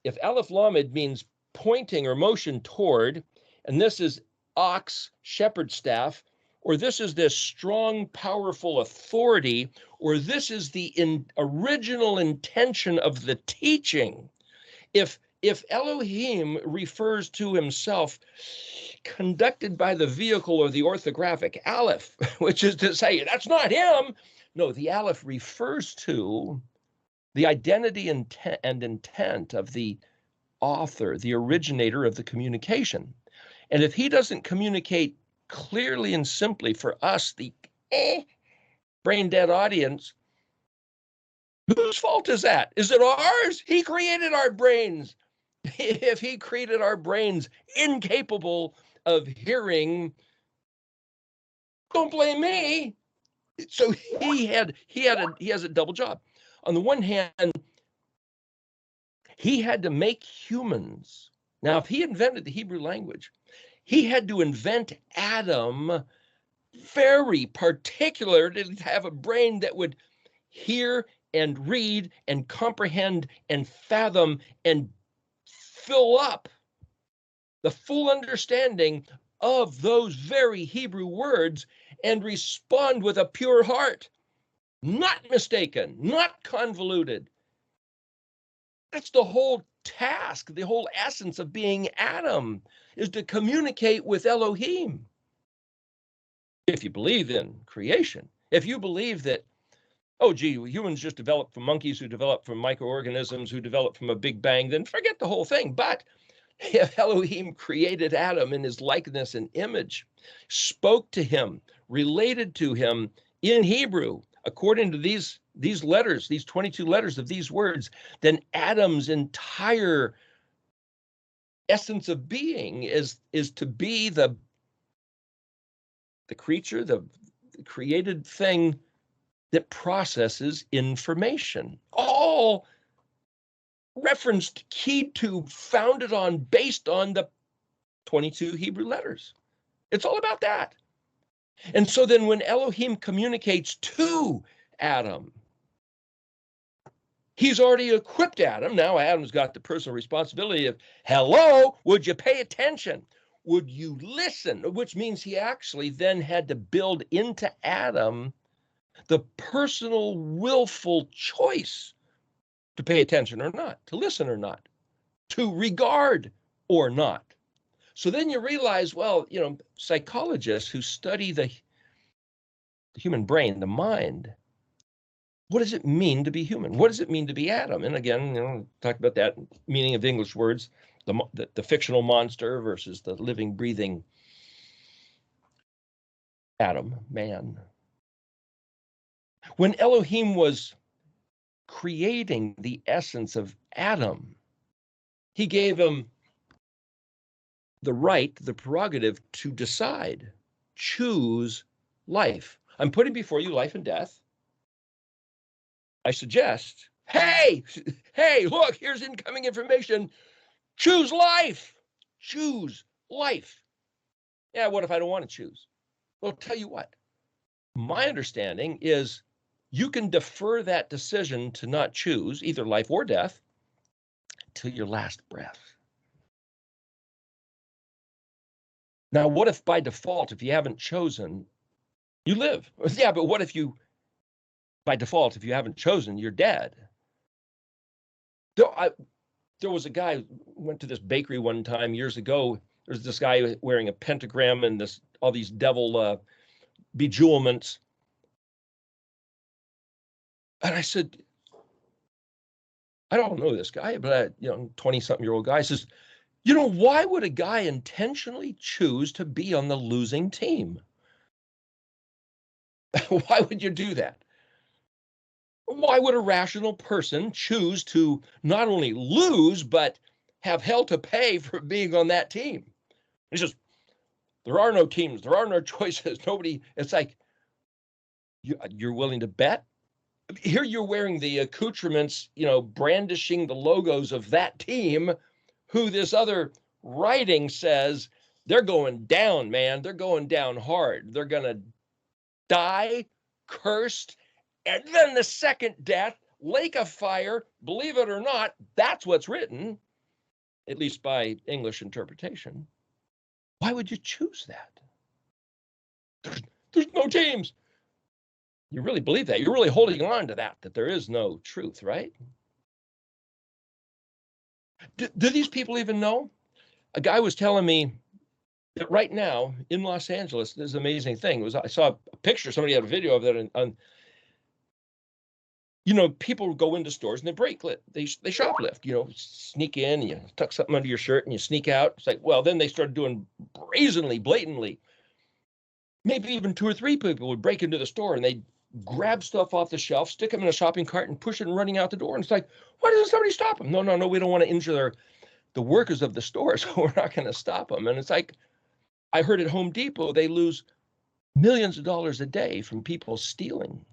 If Alef Lamed means pointing or motion toward, and this is ox, shepherd staff, or this is this strong, powerful authority, or this is the original intention of the teaching. If Elohim refers to himself conducted by the vehicle or the orthographic Aleph, which is to say, that's not him. No, the Aleph refers to the identity and intent of the author, the originator of the communication. And if he doesn't communicate clearly and simply for us, the brain dead audience, whose fault is that? Is it ours? He created our brains. If he created our brains incapable of hearing, don't blame me. So he has a double job. On the one hand, he had to make humans. Now, if he invented the Hebrew language, he had to invent Adam very particular to have a brain that would hear and read and comprehend and fathom and fill up the full understanding of those very Hebrew words and respond with a pure heart, not mistaken, not convoluted. That's the whole task, the whole essence of being Adam, is to communicate with Elohim. If you believe in creation, if you believe that, oh, gee, humans just developed from monkeys who developed from microorganisms who developed from a big bang, then forget the whole thing. But if Elohim created Adam in his likeness and image, spoke to him, related to him in Hebrew, according to these letters, these 22 letters of these words, then Adam's entire essence of being is to be the creature, the created thing that processes information, all referenced, keyed to, founded on, based on the 22 Hebrew letters. It's all about that. And so then when Elohim communicates to Adam, he's already equipped Adam. Now Adam's got the personal responsibility of, hello, would you pay attention? Would you listen? Which means he actually then had to build into Adam the personal, willful choice to pay attention or not, to listen or not, to regard or not. So then you realize, well, psychologists who study the human brain, the mind, what does it mean to be human? What does it mean to be Adam? And again, talk about that meaning of English words, the fictional monster versus the living, breathing Adam, man. When Elohim was creating the essence of Adam, he gave him the right, the prerogative to decide, choose life. I'm putting before you life and death. I suggest, hey, look, here's incoming information. Choose life. Choose life. Yeah, what if I don't want to choose? Well, I'll tell you what. My understanding is you can defer that decision to not choose either life or death till your last breath. Now, what if by default, if you haven't chosen, you live? Yeah, but what if you by default, if you haven't chosen, you're dead. There was a guy went to this bakery one time years ago. There's this guy wearing a pentagram and all these devil bejewelments. And I said, I don't know this guy, but 20-something-year-old guy says, why would a guy intentionally choose to be on the losing team? Why would you do that? Why would a rational person choose to not only lose, but have hell to pay for being on that team? He says, there are no teams. There are no choices. Nobody. It's like, you're willing to bet? Here you're wearing the accoutrements, brandishing the logos of that team, who this other writing says they're going down, man. They're going down hard. They're going to die, cursed, and then the second death, lake of fire. Believe it or not, that's what's written, at least by English interpretation. Why would you choose that? There's no teams. You really believe that? You're really holding on to that there is no truth, right? Do these people even know? A guy was telling me that right now in Los Angeles, this is an amazing thing. I saw a picture, somebody had a video of that on people go into stores and they they shoplift, sneak in, you tuck something under your shirt and you sneak out. It's like, well, then they started doing brazenly, blatantly. Maybe even 2 or 3 people would break into the store and they'd grab stuff off the shelf, stick them in a shopping cart and push it and running out the door. And it's like, why doesn't somebody stop them? No, we don't want to injure the workers of the store, so we're not going to stop them. And it's like, I heard at Home Depot, they lose millions of dollars a day from people stealing.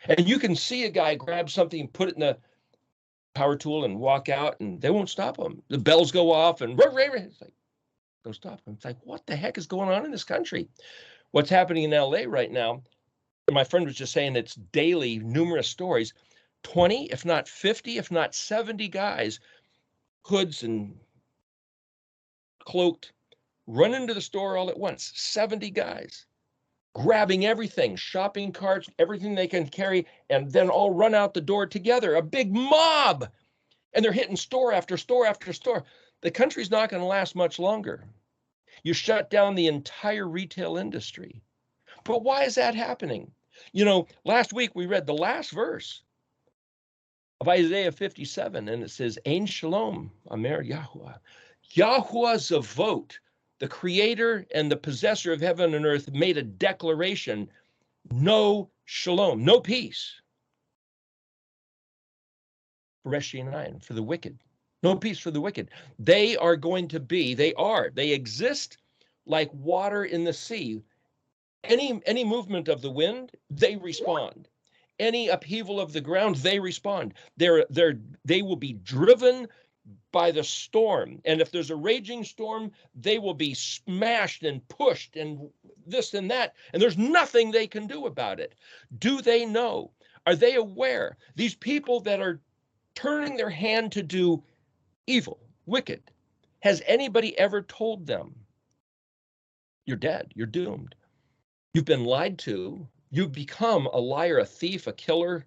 And you can see a guy grab something, put it in the power tool and walk out, and they won't stop him. The bells go off and it's like, don't stop him. It's like, what the heck is going on in this country? What's happening in LA right now, my friend was just saying it's daily, numerous stories, 20, if not 50, if not 70 guys, hoods and cloaked, run into the store all at once, 70 guys. Grabbing everything, shopping carts, everything they can carry, and then all run out the door together, a big mob. And they're hitting store after store after store. The country's not going to last much longer. You shut down the entire retail industry. But why is that happening? Last week we read the last verse of Isaiah 57, and it says, Ein Shalom, Amer Yahuwah. Yahuwah Zavot, the creator and the possessor of heaven and earth, made a declaration, no shalom, no peace. For the wicked. No peace for the wicked. They exist like water in the sea. Any movement of the wind, they respond. Any upheaval of the ground, they respond. They will be driven by the storm. And if there's a raging storm, they will be smashed and pushed and this and that. And there's nothing they can do about it. Do they know? Are they aware? These people that are turning their hand to do evil, wicked, has anybody ever told them, you're dead, you're doomed, you've been lied to, you've become a liar, a thief, a killer?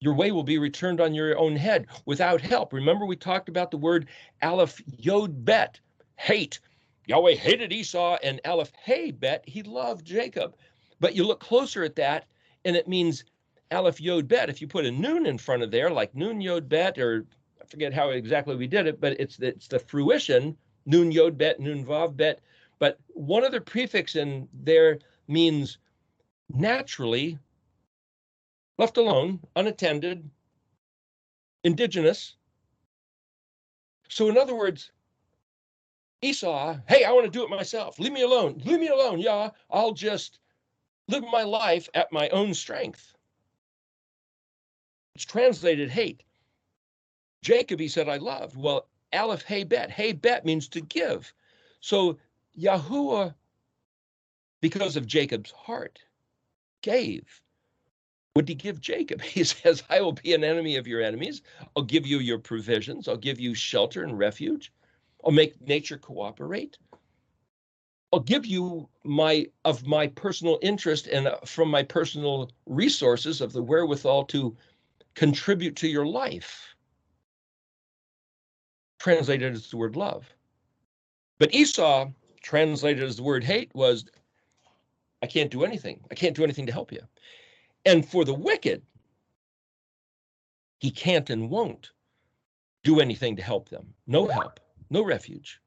Your way will be returned on your own head without help. Remember, we talked about the word Aleph Yod Bet, hate. Yahweh hated Esau, and Aleph-Beit, he loved Jacob. But you look closer at that, and it means Aleph Yod Bet. If you put a nun in front of there, like Nun Yod Bet, or I forget how exactly we did it, but it's the fruition, Nun Yod Bet, Nun Vav Bet. But one other prefix in there means naturally, left alone, unattended, indigenous. So in other words, Esau, hey, I want to do it myself. Leave me alone. Leave me alone. Yeah, I'll just live my life at my own strength. It's translated hate. Jacob, he said, I loved. Well, Aleph-Beit. Hey-Bet means to give. So Yahuwah, because of Jacob's heart, gave. What did he give Jacob? He says, I will be an enemy of your enemies. I'll give you your provisions. I'll give you shelter and refuge. I'll make nature cooperate. I'll give you my personal interest and from my personal resources of the wherewithal to contribute to your life. Translated as the word love. But Esau, translated as the word hate, was, I can't do anything. I can't do anything to help you. And for the wicked, he can't and won't do anything to help them. No help, no refuge,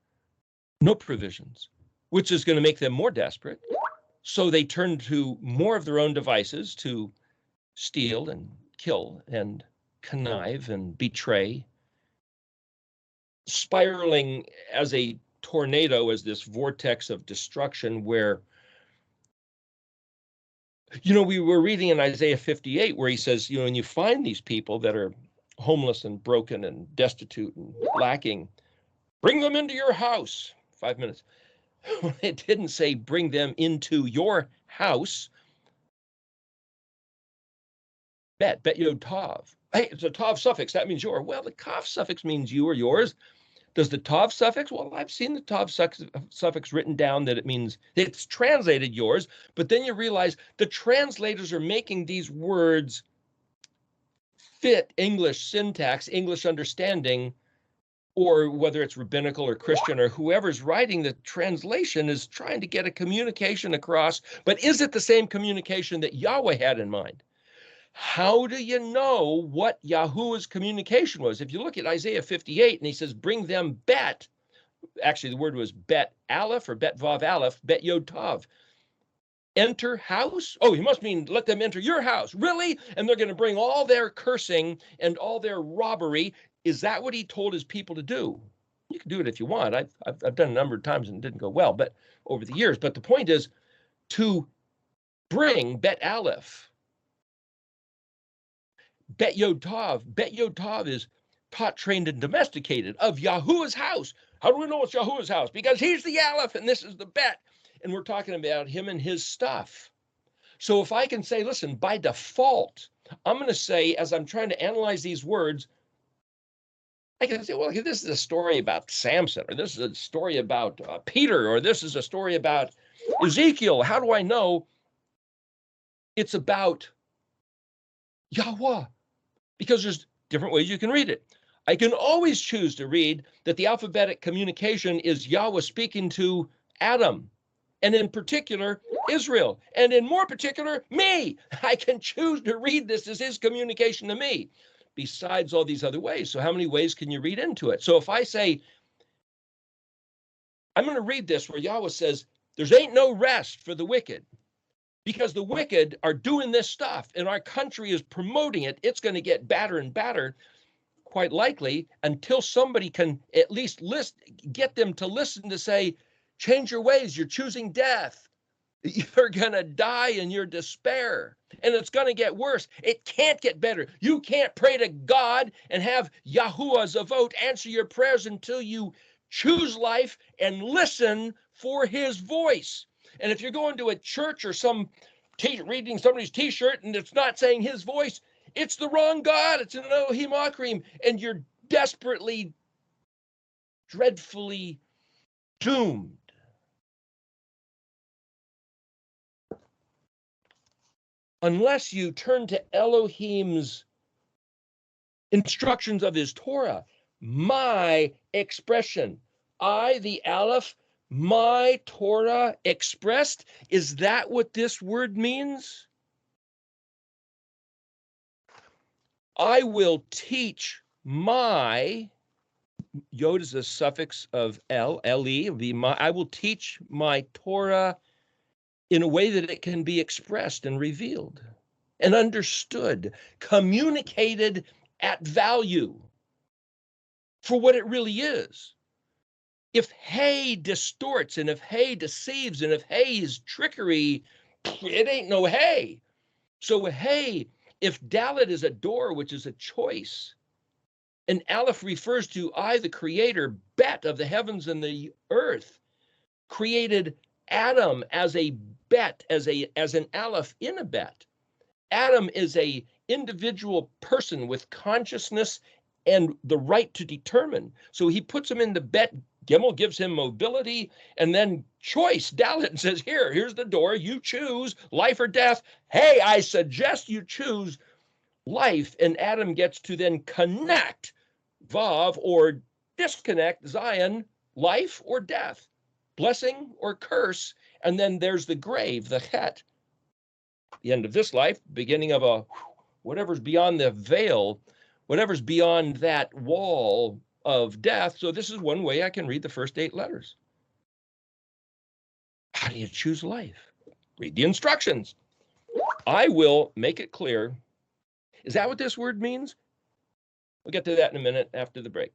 no provisions, which is going to make them more desperate. So they turn to more of their own devices to steal and kill and connive and betray, spiraling as a tornado, as this vortex of destruction where, we were reading in Isaiah 58 where he says, and you find these people that are homeless and broken and destitute and lacking, bring them into your house. 5 minutes. It didn't say bring them into your house. Bet Yod Tav. Hey, it's a Tav suffix. That means your. Well, the Kaf suffix means you or yours. Does the Tav suffix? Well, I've seen the Tav suffix written down that it means it's translated yours, but then you realize the translators are making these words fit English syntax, English understanding, or whether it's rabbinical or Christian or whoever's writing the translation is trying to get a communication across, but is it the same communication that Yahweh had in mind? How do you know what Yahuwah's communication was? If you look at Isaiah 58 and he says, bring them bet, actually the word was bet Aleph or bet Vav Aleph, bet Yod Tav. Enter house? Oh, he must mean let them enter your house. Really? And they're going to bring all their cursing and all their robbery. Is that what he told his people to do? You can do it if you want. I've done a number of times and it didn't go well, but over the years. But the point is to bring bet Aleph. Bet Yod Tav. Bet Yod Tav is taught, trained, and domesticated of Yahuwah's house. How do we know it's Yahuwah's house? Because he's the Aleph and this is the bet. And we're talking about him and his stuff. So if I can say, listen, by default, I'm going to say, as I'm trying to analyze these words, I can say, well, this is a story about Samson, or this is a story about Peter, or this is a story about Ezekiel. How do I know it's about Yahweh? Because there's different ways you can read it. I can always choose to read that the alphabetic communication is Yahweh speaking to Adam, and in particular, Israel, and in more particular, me. I can choose to read this as his communication to me, besides all these other ways. So how many ways can you read into it? So if I say, I'm going to read this where Yahweh says, there's ain't no rest for the wicked, because the wicked are doing this stuff, and our country is promoting it. It's going to get badder and badder, quite likely, until somebody can at least get them to listen to say, change your ways. You're choosing death. You're going to die in your despair, and it's going to get worse. It can't get better. You can't pray to God and have Yahuwah Zavot answer your prayers until you choose life and listen for his voice. And if you're going to a church or some reading somebody's t-shirt and it's not saying his voice, it's the wrong God. It's an Elohim Akrim, and you're desperately, dreadfully doomed. Unless you turn to Elohim's instructions of his Torah, my expression, I, the Aleph, my Torah expressed. Is that what this word means? I will teach my, Yod is a suffix of L-E, I will teach my Torah in a way that it can be expressed and revealed and understood, communicated at value for what it really is. If Hay distorts and if Hay deceives and if Hay is trickery, it ain't no Hay. So Hay, if Dalet is a door, which is a choice, and Aleph refers to I, the creator, Bet of the heavens and the earth, created Adam as a bet, as an Aleph in a bet. Adam is a individual person with consciousness and the right to determine. So he puts him in the bet Gimel gives him mobility, and then choice. Dalet says, here's the door. You choose life or death. Hey, I suggest you choose life. And Adam gets to then connect Vav or disconnect Zion, life or death, blessing or curse. And then there's the grave, the chet, the end of this life, beginning of a whatever's beyond the veil, whatever's beyond that wall of death. So this is one way I can read the first 8 letters. How do you choose life? Read the instructions. I will make it clear. Is that what this word means? We'll get to that in a minute after the break.